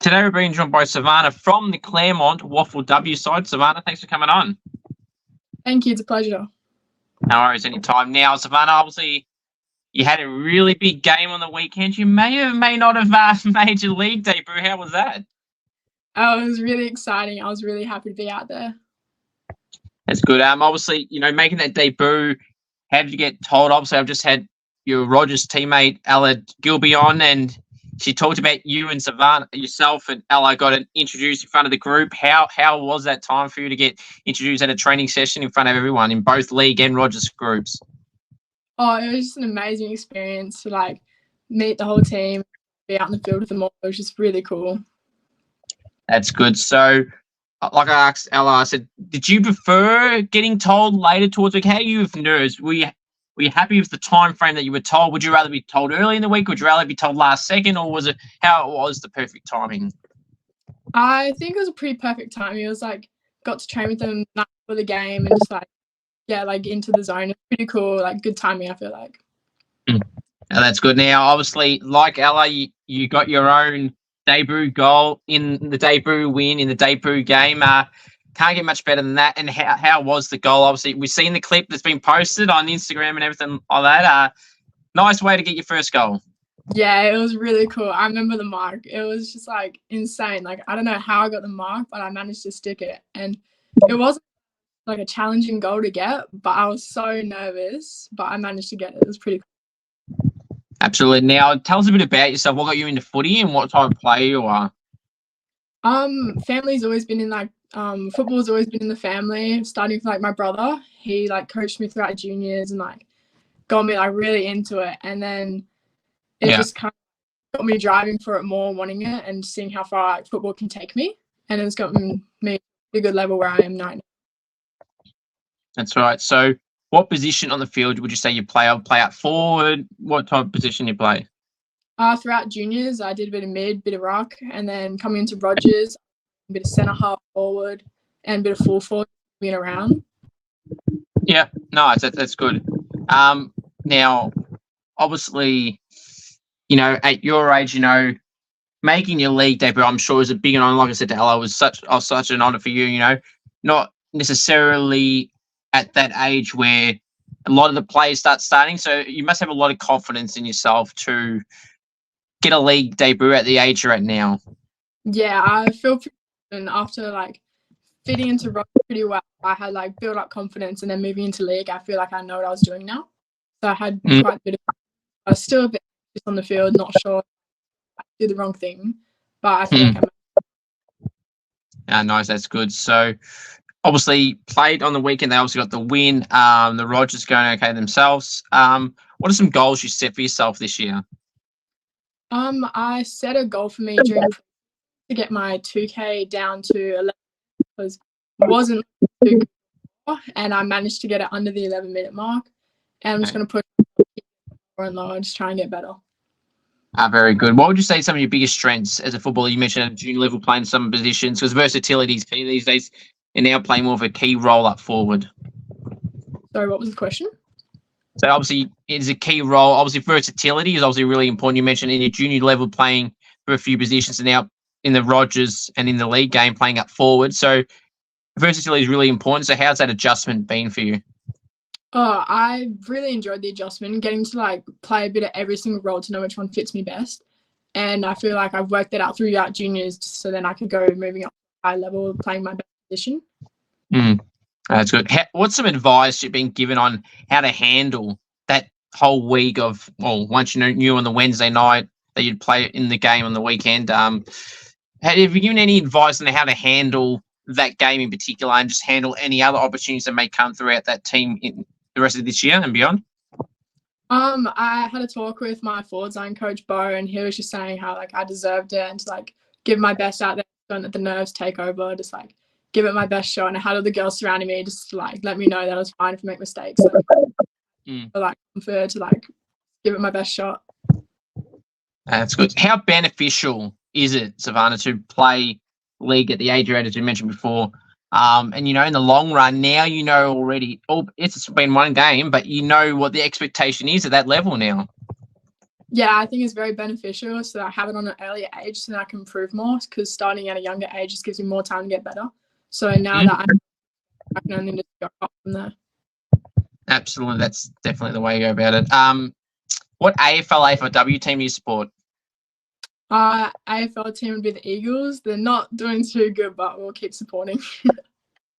Today we're being joined by Savannah from the Claremont WAFLW side. Savannah, thanks for coming on. Thank you, it's a pleasure. No worries, anytime. Now, Savannah, obviously you had a really big game on the weekend. You may not have made your league debut. How was that? Oh, it was really exciting. I was really happy to be out there. That's good. Obviously, making that debut, how did you get told? Obviously, I've just had your Rogers teammate, Ella Gilby, on, and she talked about you and Savannah, yourself and Ella got introduced in front of the group. How was that time for you to get introduced at a training session in front of everyone in both league and Rogers groups? Oh, it was just an amazing experience to meet the whole team, be out in the field with them all. It was just really cool. That's good. So, like I asked Ella, I said, did you prefer getting told later towards the week? How are you with nerves? Were you happy with the time frame that you were told? Would you rather be told early in the week? Would you rather be told last second? Or was it how it was the perfect timing? I think it was a pretty perfect timing. It was got to train with them night before the game and just into the zone. It's pretty cool, good timing, I feel like. Now, that's good. Now, obviously, like Ella, you got your own debut goal in the debut win in the debut game. Can't get much better than that. And how was the goal? Obviously, we've seen the clip that's been posted on Instagram and everything like that. Nice way to get your first goal. Yeah, it was really cool. I remember the mark. It was just insane. I don't know how I got the mark, but I managed to stick it. And it wasn't a challenging goal to get, but I was so nervous, but I managed to get it. It was pretty cool. Absolutely. Now, tell us a bit about yourself. What got you into footy and what type of player you are? Family's always been in football's always been in the family. Starting with my brother, he coached me throughout juniors and got me really into it. And then it just kind of got me driving for it more, wanting it, and seeing how far football can take me. And it's gotten me to a good level where I am now. That's right. So, what position on the field would you say you play? I'll play out forward. What type of position you play? Throughout juniors, I did a bit of mid, bit of ruck, and then coming into Rogers, a bit of centre half forward, and a bit of full forward, being around. Yeah, no, that's good. Now, obviously, at your age, making your league debut, I'm sure is a big honor. Like I said to Ella, was such an honor for you. Not necessarily at that age where a lot of the players start starting. So you must have a lot of confidence in yourself to get a league debut at the age you're at now. Yeah, I feel pretty confident after fitting into Rogers pretty well. I had built up confidence, and then moving into league, I feel I know what I was doing now. So I had quite a bit of. I was still a bit on the field, not sure I did the wrong thing, but I feel nice, that's good. So obviously played on the weekend. They obviously got the win. The Rogers going okay themselves. What are some goals you set for yourself this year? I set a goal for me to get my 2K down to 11 because it wasn't too good, and I managed to get it under the 11-minute mark. And I'm just going to push more and lower, just try and get better. Very good. What would you say some of your biggest strengths as a footballer? You mentioned at junior level playing some positions because versatility is key these days, and now playing more of a key role up forward. Sorry, what was the question? So obviously it is a key role. Obviously versatility is obviously really important. You mentioned in your junior level playing for a few positions, and now in the Rogers and in the league game playing up forward. So versatility is really important. So how's that adjustment been for you? Oh, I really enjoyed the adjustment, getting to play a bit of every single role to know which one fits me best. And I feel I've worked that out throughout juniors, so then I could go moving up to high level, playing my best position. That's good. What's some advice you've been given on how to handle that whole week of, once you knew on the Wednesday night that you'd play in the game on the weekend? Have you given any advice on how to handle that game in particular and just handle any other opportunities that may come throughout that team in the rest of this year and beyond? I had a talk with my forward line coach, Bo, and he was just saying how I deserved it and to give my best out there, don't let the nerves take over, just give it my best shot. And I had all the girls surrounding me just let me know that I was fine if I make mistakes. I prefer to give it my best shot. That's good. How beneficial is it, Savannah, to play league at the age you're at, as you mentioned before? And in the long run, now already. It's been one game, but what the expectation is at that level now. Yeah, I think it's very beneficial. So I have it on an earlier age so that I can improve more, because starting at a younger age just gives me more time to get better. So now that I can only just go up from there. Absolutely, that's definitely the way you go about it. What AFL, AFLW team do you support? AFL team would be the Eagles. They're not doing too good, but we'll keep supporting.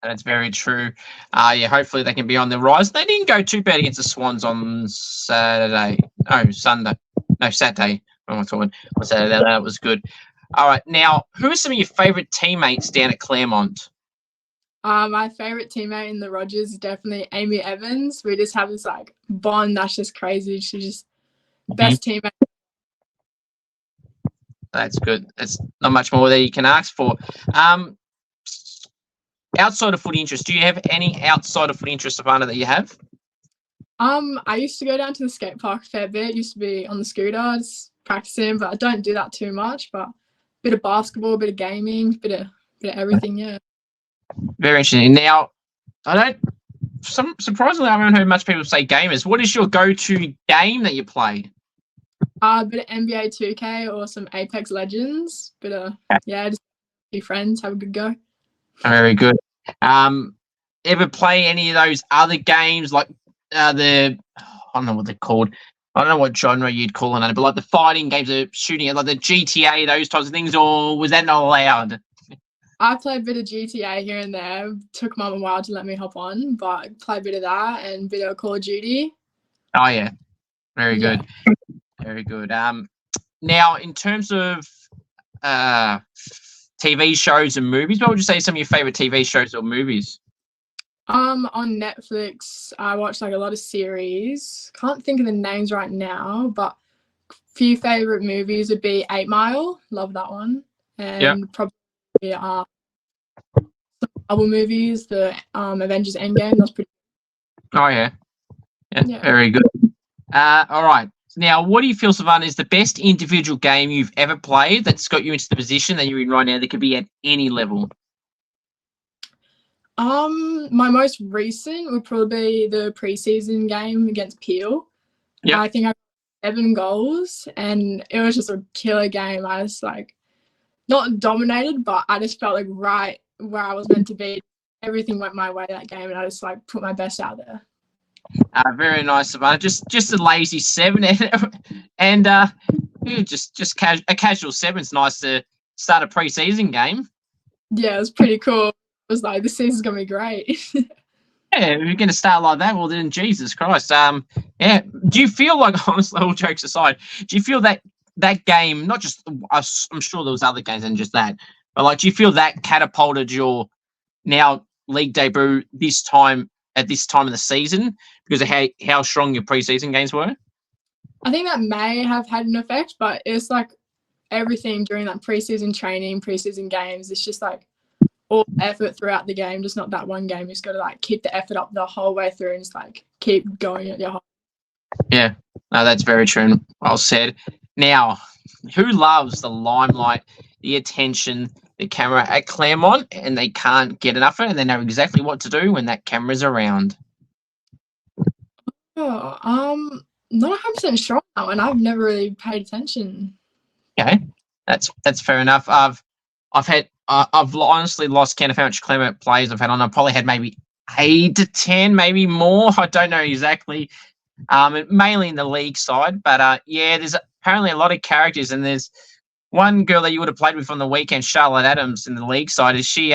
That's very true. Yeah, hopefully they can be on the rise. They didn't go too bad against the Swans on Saturday. No, Sunday. No, Saturday. What am I talking? On Saturday, that was good. All right, now, who are some of your favourite teammates down at Claremont? My favourite teammate in the Rogers is definitely Amy Evans. We just have this like bond that's just crazy. She's just best teammate. That's good. That's not much more that you can ask for. Outside of footy interest, do you have any outside of footy interest, Savannah, that you have? I used to go down to the skate park a fair bit. Used to be on the scooter, just practicing, but I don't do that too much. But a bit of basketball, a bit of gaming, bit of everything. Yeah. Very interesting. Now, surprisingly, I haven't heard much people say gamers. What is your go-to game that you play? A bit of NBA 2K or some Apex Legends. Bit of just be friends, have a good go. Very good. Ever play any of those other games like I don't know what they're called. I don't know what genre you'd call it, but like the fighting games, the shooting, like the GTA, those types of things, or was that not allowed? I play a bit of GTA here and there. Took Mum a while to let me hop on, but play a bit of that and a bit of Call of Duty. Oh yeah, very good, very good. Now in terms of TV shows and movies, what would you say are some of your favorite TV shows or movies? On Netflix, I watch like a lot of series. Can't think of the names right now, but a few favorite movies would be 8 Mile. Love that one. And probably some Marvel movies, the Avengers Endgame. That's pretty. Oh yeah, very good. All right. Now, what do you feel, Savannah, is the best individual game you've ever played that's got you into the position that you're in right now that could be at any level? My most recent would probably be the preseason game against Peel. I think I got 7 goals, and it was just a killer game. I just like not dominated, but I just felt like right where I was meant to be. Everything went my way that game, and I just like put my best out there. Very nice, Savannah. Just a lazy 7, and just a casual 7's nice to start a preseason game. Yeah, it was pretty cool. I was like, this season's gonna be great. Yeah, if you're going to start like that, well then, Jesus Christ. Yeah. Do you feel like, honestly, all jokes aside, do you feel that game, not just, I'm sure there was other games than just that, but like, do you feel that catapulted your now league debut at this time of the season because of how strong your preseason games were? I think that may have had an effect, but it's like everything during that preseason training, preseason games, it's just like all effort throughout the game, just not that one game. You just got to like keep the effort up the whole way through and just like keep going at your whole. Yeah, no, that's very true and well said. Now, who loves the limelight, the attention, the camera at Claremont, and they can't get enough of it, and they know exactly what to do when that camera's around? Oh, not 100% sure on that one. I've never really paid attention. Okay, that's fair enough. I've honestly lost count of how much Claremont players I've had on. I've probably had maybe 8 to 10, maybe more. I don't know exactly. Mainly in the league side, but there's apparently a lot of characters, and there's one girl that you would have played with on the weekend, Charlotte Adams, in the league side. Is she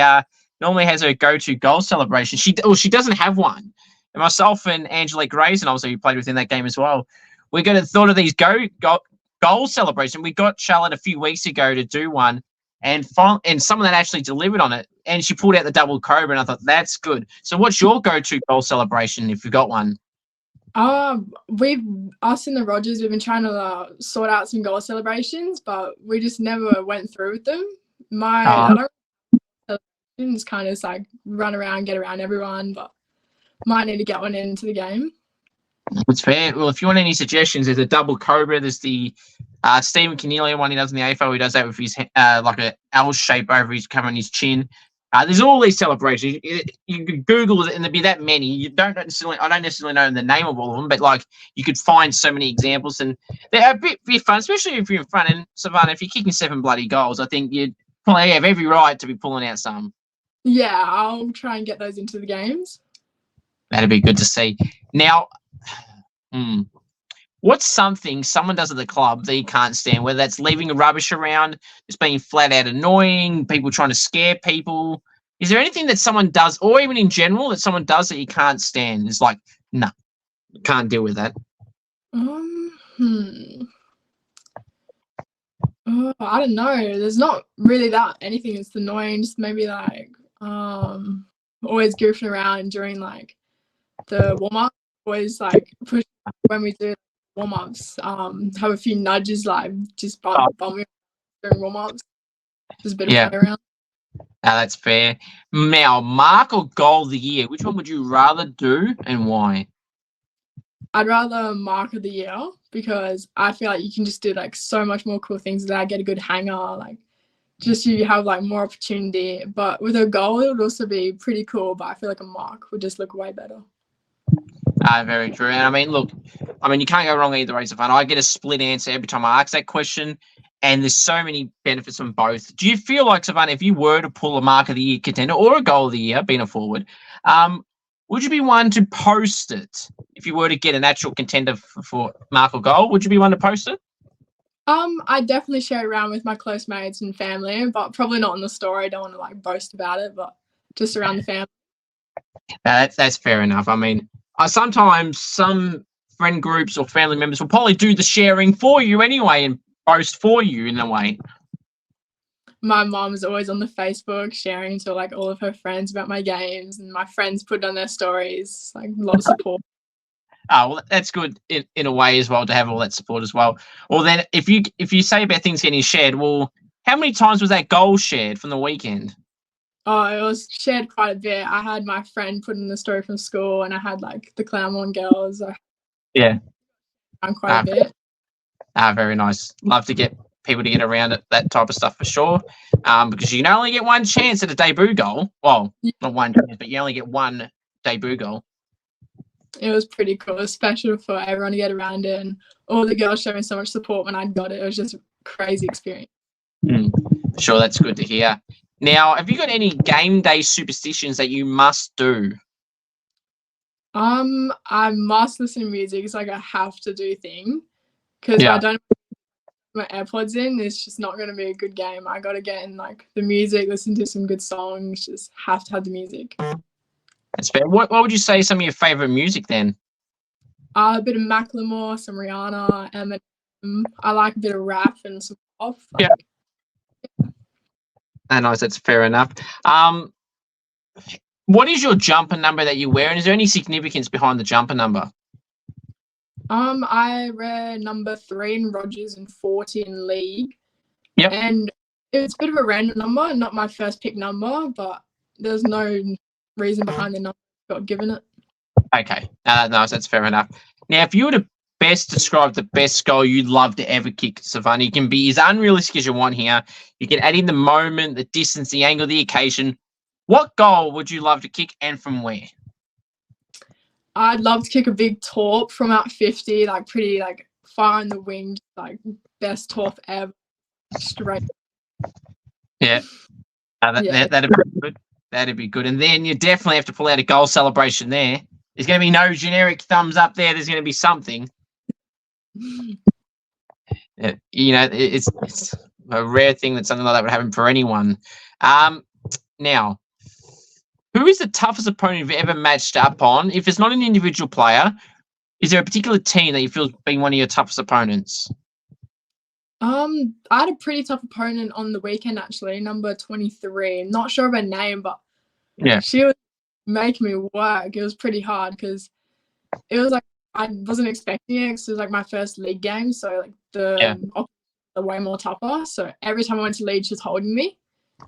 normally has her go-to goal celebration? She doesn't have one. And myself and Angelique Grayson, also who played within that game as well, we got to thought of these goal celebration. We got Charlotte a few weeks ago to do one, and someone that actually delivered on it, and she pulled out the double cobra, and I thought that's good. So, what's your go-to goal celebration if you got one? Us in the Rogers, we've been trying to sort out some goal celebrations, but we just never went through with them. Celebrations kind of just like run around, get around everyone, but might need to get one into the game. That's fair. Well, if you want any suggestions, there's a double cobra. There's the Stephen Cornelia one he does in the AFL. He does that with his like a L shape over his covering his chin. There's all these celebrations. You could Google it, and there'd be that many. I don't necessarily know the name of all of them, but like you could find so many examples, and they're a bit fun, especially if you're in front. And Savannah, if you're kicking 7 bloody goals, I think you'd probably have every right to be pulling out some. Yeah, I'll try and get those into the games. That'd be good to see. Now, what's something someone does at the club that you can't stand? Whether that's leaving rubbish around, just being flat out annoying, people trying to scare people. Is there anything that someone does, or even in general, that someone does that you can't stand? It's like, no, can't deal with that. I don't know. There's not really that anything that's annoying. Just maybe like always goofing around during like the warm up. Always like push when we do warm ups. Have a few nudges like just bump me during warm ups. Just a bit of play around. That's fair. Now, mark or goal of the year, which one would you rather do and why? I'd rather mark of the year because I feel like you can just do like so much more cool things with that. Get a good hanger, like just you have like more opportunity. But with a goal, it would also be pretty cool. But I feel like a mark would just look way better. Very true. And I mean, look, you can't go wrong either way, Savannah. I get a split answer every time I ask that question, and there's so many benefits from both. Do you feel like, Savannah, if you were to pull a mark of the year contender or a goal of the year, being a forward, would you be one to post it? If you were to get an actual contender for mark or goal, would you be one to post it? I definitely share it around with my close mates and family, but probably not in the story. I don't want to like boast about it, but just around the family. That's fair enough. I mean, sometimes some friend groups or family members will probably do the sharing for you anyway and post for you in a way. My mom is always on the Facebook sharing to like all of her friends about my games, and my friends put it on their stories. Like a lot of support. Well, that's good in a way as well to have all that support as well. Well, then if you say about things getting shared, well, how many times was that goal shared from the weekend? Oh, it was shared quite a bit. I had my friend put in the story from school, and I had like the Claremont girls. Yeah, quite a bit. Very nice. Love to get people to get around it, that type of stuff for sure. Because you can only get one chance at a debut goal. Well, not one chance, but you only get one debut goal. It was pretty cool. It was special for everyone to get around it, and all the girls showing so much support when I got it. It was just a crazy experience. Sure, that's good to hear. Now, have you got any game day superstitions that you must do? I must listen to music. It's like a have to do thing, because if I don't have my AirPods in, it's just not going to be a good game. I got to get in like the music, listen to some good songs, just have to have the music. That's fair. What would you say some of your favourite music then? A bit of Macklemore, some Rihanna, Eminem. I like a bit of rap and some pop. Nice, that's fair enough. What is your jumper number that you wear, and is there any significance behind the jumper number? I wear number 3 in Rogers and 40 in league. Yep. And it's a bit of a random number, not my first pick number, but there's no reason behind the number I got given it. Okay, nice, that's fair enough. Now, if you were to best describe the best goal you'd love to ever kick, Savannah, you can be as unrealistic as you want here. You can add in the moment, the distance, the angle, the occasion. What goal would you love to kick, and from where? I'd love to kick a big torp from out 50, like pretty like far in the wing, like best torp ever, straight. Yeah, that'd be good. That'd be good. And then you definitely have to pull out a goal celebration there. There's going to be no generic thumbs up there. There's going to be something. It's a rare thing that something like that would happen for anyone. Now, who is the toughest opponent you've ever matched up on? If it's not an individual player, is there a particular team that you feel has been one of your toughest opponents? I had a pretty tough opponent on the weekend, actually, number 23. Not sure of her name, but she was making me work. It was pretty hard because it was like I wasn't expecting it because it was like my first league game, so like the options are way more tougher. So every time I went to lead, she was holding me,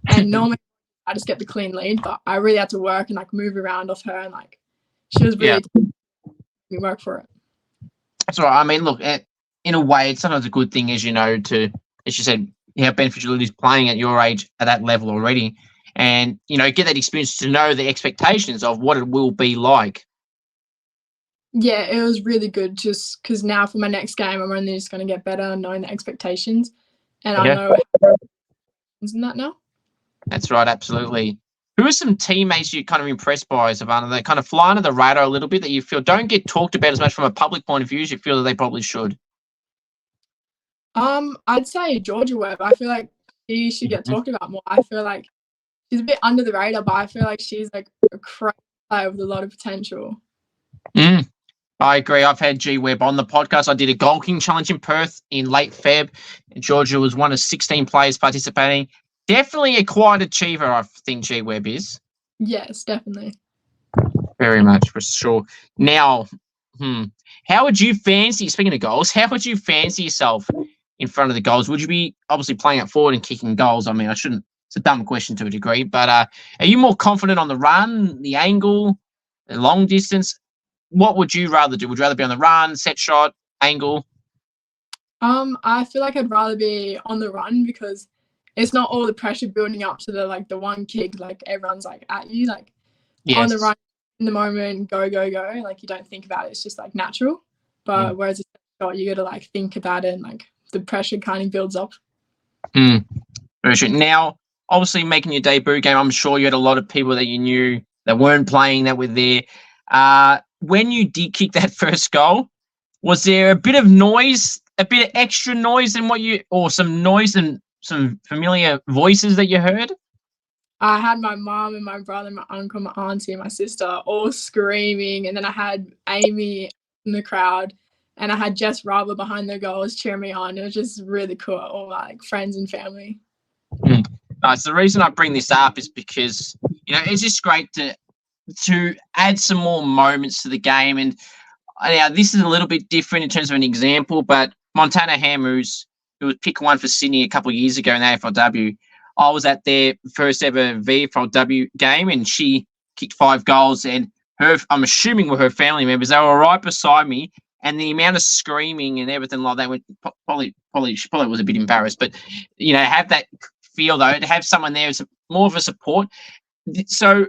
and normally I just get the clean lead, but I really had to work and like move around off her, and like she was really making me work for it. That's right. I mean, look, in a way, it's sometimes a good thing, as you know, to, as you said, how beneficial it is playing at your age at that level already. and, get that experience to know the expectations of what it will be like. Yeah, it was really good just because now for my next game, I'm only just going to get better knowing the expectations, and I know how in that now. That's right, absolutely. Who are some teammates you're kind of impressed by, Savannah, that kind of fly under the radar a little bit, that you feel don't get talked about as much from a public point of view as you feel that they probably should? I'd say Georgia Webb. I feel like she should get talked about more. I feel like she's a bit under the radar, but I feel like she's like a crazy player with a lot of potential. I agree. I've had G Webb on the podcast. I did a Goal King Challenge in Perth in late Feb. Georgia was one of 16 players participating. Definitely a quiet achiever, I think G Webb is. Yes, definitely. Very much, for sure. Now, how would you fancy, speaking of goals, how would you fancy yourself in front of the goals? Would you be obviously playing up forward and kicking goals? I mean, it's a dumb question to a degree, but are you more confident on the run, the angle, the long distance? What would you rather do? Would you rather be on the run, set shot, angle? I feel like I'd rather be on the run because it's not all the pressure building up to the one kick, like everyone's like at you, like on the run in the moment, go, like you don't think about it, it's just like natural. But whereas a set shot, you got to like think about it and like the pressure kind of builds up. Very true. Now, obviously making your debut game, I'm sure you had a lot of people that you knew that weren't playing that were there. When you did kick that first goal, was there a bit of noise, a bit of extra noise than or some noise and some familiar voices that you heard? I had my mom and my brother, my uncle, my auntie, and my sister all screaming, and then I had Amy in the crowd, and I had Jess Raba behind the goals cheering me on. It was just really cool, all my like friends and family. So the reason I bring this up is because it's just great to add some more moments to the game. And this is a little bit different in terms of an example, but Montana Ham, who was pick one for Sydney a couple of years ago in the AFLW, I was at their first ever VFLW game, and she kicked 5 goals, and I'm assuming were her family members. They were right beside me, and the amount of screaming and everything like that, she probably was a bit embarrassed, but have that feel though, to have someone there is more of a support. So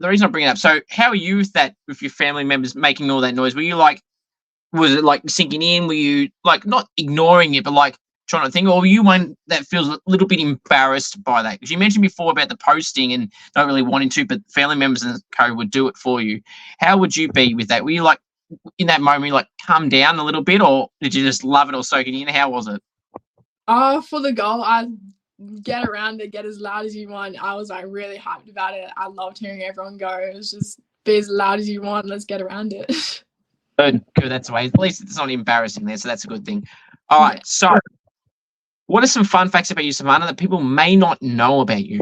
the reason I bring it up, so how are you with your family members making all that noise? Were you like, was it like sinking in? Were you like not ignoring it, but like trying to think, or were you one that feels a little bit embarrassed by that? Because you mentioned before about the posting and not really wanting to, but family members and co would do it for you. How would you be with that? Were you like in that moment, like calm down a little bit, or did you just love it or soak it in? How was it? For the goal, I get around it, get as loud as you want. I was like really hyped about it. I loved hearing everyone go. It was just be as loud as you want. Let's get around it. Good. That's the way. At least it's not embarrassing there, so that's a good thing. All right. Yeah. So, what are some fun facts about you, Savannah, that people may not know about you?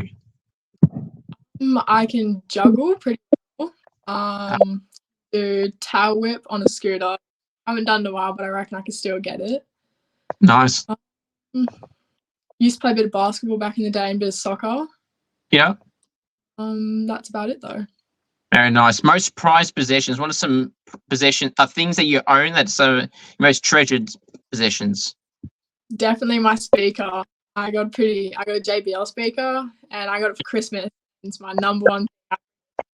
I can juggle pretty well. Do tail whip on a scooter. I haven't done it in a while, but I reckon I can still get it. Nice. Used to play a bit of basketball back in the day and a bit of soccer. Yeah. That's about it though. Very nice. Most prized possessions. What are some things that you own that's most treasured possessions? Definitely my speaker. I got a JBL speaker, and I got it for Christmas. It's my number one thing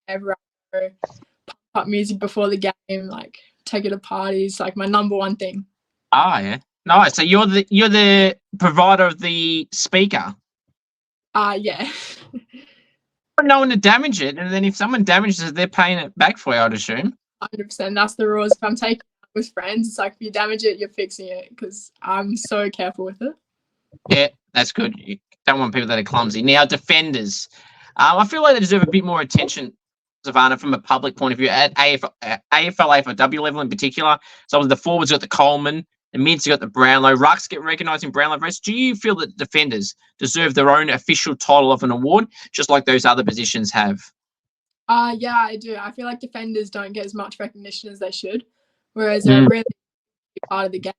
ever. Pump up music before the game, like take it to parties, like my number one thing. Ah, yeah. Nice. So you're the provider of the speaker. Yeah. No one to damage it, and then if someone damages it, they're paying it back for you, I'd assume. 100%. That's the rules. If I'm taking it with friends, it's like if you damage it, you're fixing it, because I'm so careful with it. Yeah, that's good. You don't want people that are clumsy. Now, defenders. I feel like they deserve a bit more attention, Savannah, from a public point of view at AFLW level in particular. So the forwards got the Coleman, the mids got the Brownlow, rucks get recognised in Brownlow race. Do you feel that defenders deserve their own official title of an award, just like those other positions have? Yeah, I do. I feel like defenders don't get as much recognition as they should, whereas they're really part of the game.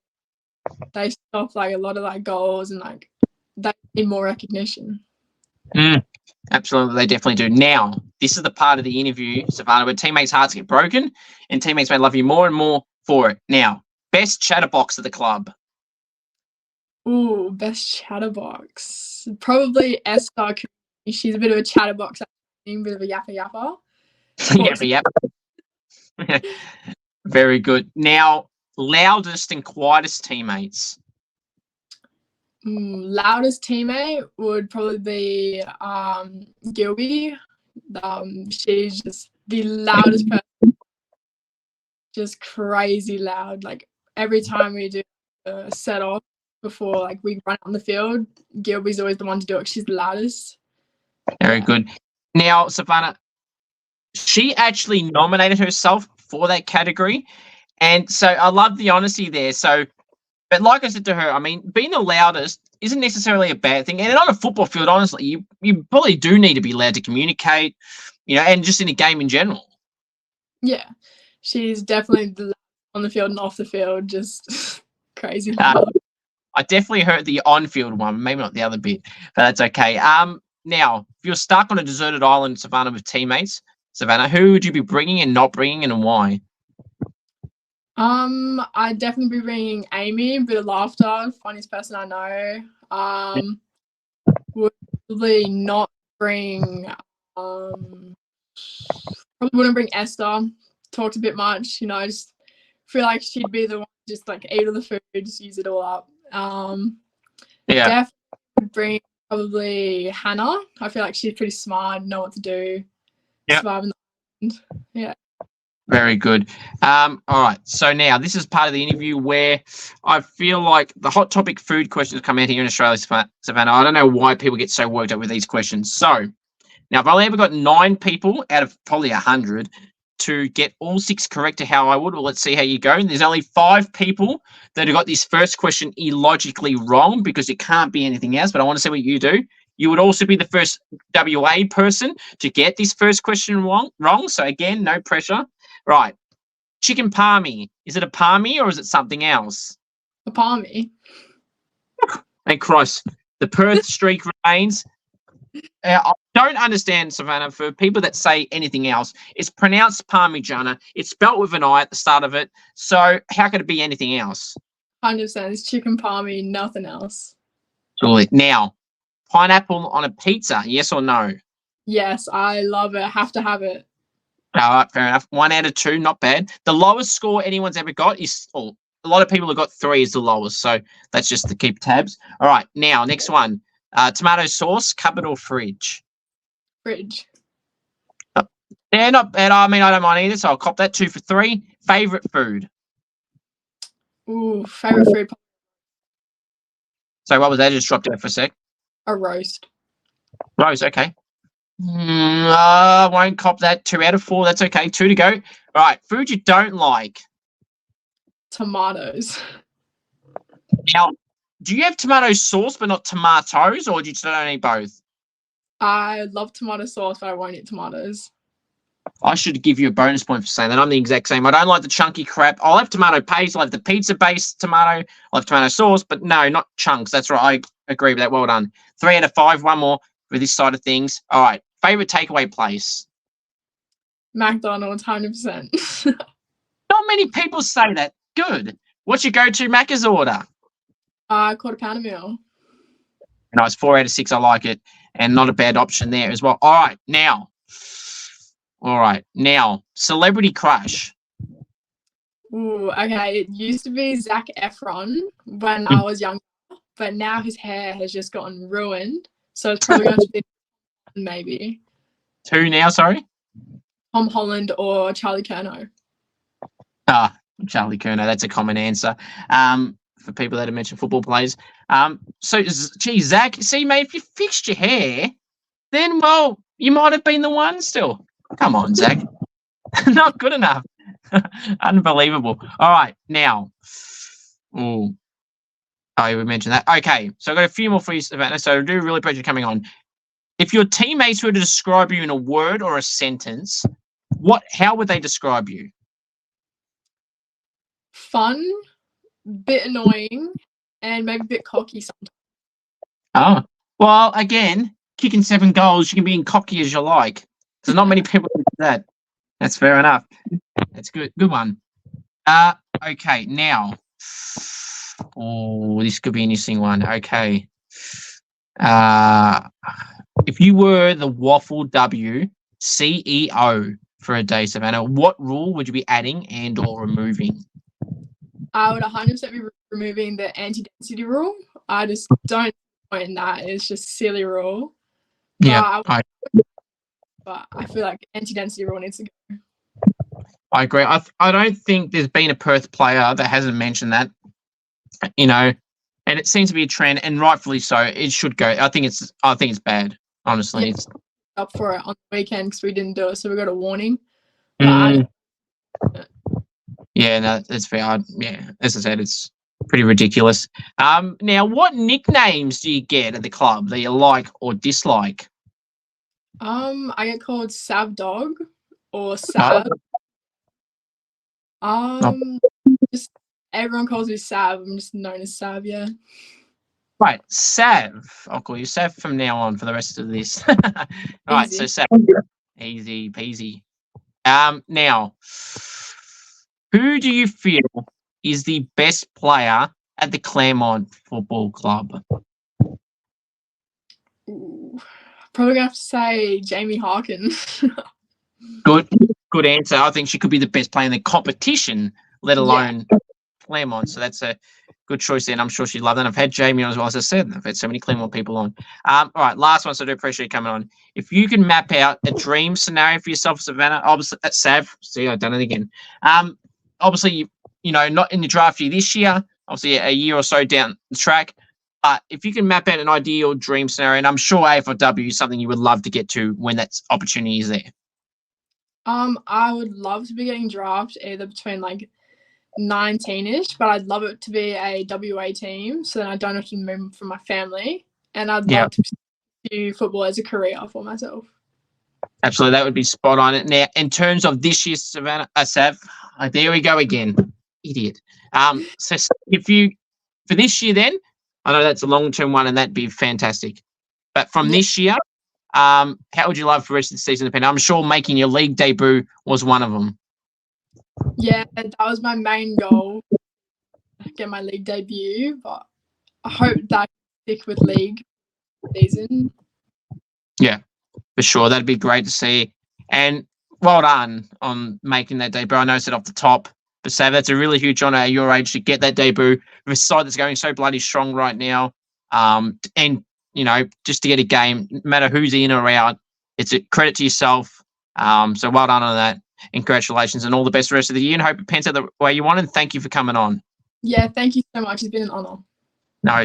They stop like a lot of like goals, and like they need more recognition. Absolutely, they definitely do. Now, this is the part of the interview, Savannah, where teammates' hearts get broken and teammates may love you more and more for it. Now, best chatterbox of the club. Ooh, best chatterbox. Probably Esther. She's a bit of a chatterbox, a bit of a yapper. Yeah. Very good. Now, loudest and quietest teammates. Loudest teammate would probably be Gilby. She's just the loudest person, just crazy loud. Like every time we do a set off before like we run on the field, Gilby's always the one to do it. She's the loudest. Very good. Now, Savannah, she actually nominated herself for that category. And so I love the honesty there. So, but like I said to her, I mean, being the loudest isn't necessarily a bad thing. And on a football field, honestly, you probably do need to be allowed to communicate, and just in a game in general. Yeah, she's definitely on the field and off the field, just crazy loud. I definitely heard the on-field one, maybe not the other bit, but that's okay. Now, if you're stuck on a deserted island, Savannah, with teammates, Savannah, who would you be bringing and not bringing, and why? I'd definitely be bringing Amy, a bit of laughter, funniest person I know. Would probably not bring, probably wouldn't bring Esther. Talked a bit much, just feel like she'd be the one just like eat all the food, just use it all up. Definitely would bring probably Hannah. I feel like she's pretty smart, know what to do. Survive in the island. Yeah. Very good. All right. So now this is part of the interview where I feel like the hot topic food questions come out here in Australia, Savannah. I don't know why people get so worked up with these questions. So now I've only ever got 9 people out of probably 100 to get all 6 correct to how I would. Well, let's see how you go. And there's only 5 people that have got this first question illogically wrong because it can't be anything else. But I want to see what you do. You would also be the first WA person to get this first question wrong. So again, no pressure. Right. Chicken palmy. Is it a palmy or is it something else? A palmy. And Christ, the Perth streak remains. I don't understand, Savannah, for people that say anything else. It's pronounced Parmigiana. It's spelt with an I at the start of it. So how could it be anything else? 100%. It's chicken palmy, nothing else. Surely. Now, pineapple on a pizza, yes or no? Yes, I love it. Have to have it. All right, fair enough. 1 out of 2, not bad. The lowest score anyone's ever got is, a lot of people have got 3 is the lowest. So that's just to keep tabs. All right, now, next one. Tomato sauce, cupboard or fridge? Fridge. Yeah, not bad. I mean, I don't mind either, so I'll cop that. 2 for 3. Favorite food? Ooh, favorite food. So what was that? Just dropped out for a sec. A roast. Roast, okay. I won't cop that. 2 out of 4. That's okay. 2 to go. All right, food you don't like? Tomatoes. Now, do you have tomato sauce but not tomatoes, or do you just don't eat both? I love tomato sauce, but I won't eat tomatoes. I should give you a bonus point for saying that. I'm the exact same. I don't like the chunky crap. I'll have tomato paste. I'll have the pizza-based tomato. I'll have tomato sauce, but no, not chunks. That's right. I agree with that. Well done. 3 out of 5. 1 more for this side of things. All right. Favorite takeaway place? McDonald's, 100%. Not many people say that. Good. What's your go-to Macca's order? Quarter pounder meal. Nice. 4 out of 6. I like it. And not a bad option there as well. All right. Now, celebrity crush. Ooh, okay. It used to be Zac Efron when I was younger, but now his hair has just gotten ruined. So it's probably going to be maybe. 2 now, sorry? Tom Holland or Charlie Curnow. Charlie Curnow. That's a common answer. For people that have mentioned football players. Zach, see, mate, if you fixed your hair, then, well, you might have been the one still. Come on, Zach. Not good enough. Unbelievable. All right, now. We mentioned that. Okay, so I've got a few more for you, Savannah, so I do really appreciate you coming on. If your teammates were to describe you in a word or a sentence, how would they describe you? Fun, bit annoying, and maybe a bit cocky sometimes. Oh, well, again, kicking 7 goals, you can be in cocky as you like. There's not many people who do that. That's fair enough. That's good. Good one. Okay, now. Oh, this could be an interesting one. Okay. if you were the WAFLW CEO for a day, Savannah, what rule would you be adding and or removing? I would 100% be removing the anti-density rule. I just don't point that. It's just a silly rule. Yeah, But I feel like anti-density rule needs to go. I agree. I don't think there's been a Perth player that hasn't mentioned that, you know, and it seems to be a trend, and rightfully so. It should go. I think it's bad. Honestly, Yeah. it's Up for it on the weekend because we didn't do it, so we got a warning. Yeah, no, that's fair. Yeah, as I said, it's pretty ridiculous. Now, what nicknames do you get at the club that you like or dislike? I get called Sav Dog or Sav. Just everyone calls me Sav. I'm just known as Sav. Yeah. Right, Sav. I'll call you Sav from now on for the rest of this. Right, so Sav, easy peasy. Now, who do you feel is the best player at the Claremont Football Club? Ooh, probably gonna have to say Jamie Harkin. Good answer. I think she could be the best player in the competition, let alone Claremont. So that's a good choice there, and I'm sure she'd love that. I've had Jamie on as well, as I said. I've had so many Claremont people on. All right, last one, so I do appreciate you coming on. If you can map out a dream scenario for yourself, Savannah, obviously, that's Sav. See, I've done it again. Obviously, you know, not in the draft year this year, obviously a year or so down the track. But if you can map out an ideal dream scenario, and I'm sure AFLW is something you would love to get to when that opportunity is there. I would love to be getting drafted either between like 19-ish, but I'd love it to be a WA team, so then I don't have to move from my family, and I'd love to do football as a career for myself. Absolutely, that would be spot on. Now, in terms of this year's Savannah, Sav, there we go again, idiot. So if you for this year, then I know that's a long-term one, and that'd be fantastic. But from this year, how would you love for the rest of the season to depend? I'm sure making your league debut was one of them. Yeah, that was my main goal, get my league debut, but I hope that I can stick with league season. Yeah, for sure. That'd be great to see. And well done on making that debut. I know I said off the top, but Sav, that's a really huge honour at your age to get that debut with a side that's going so bloody strong right now. And, you know, just to get a game, no matter who's in or out, it's a credit to yourself. So well done on that. And congratulations and all the best the rest of the year, and hope it pans out the way you want. And thank you for coming on. Yeah, thank you so much. It's been an honour. No,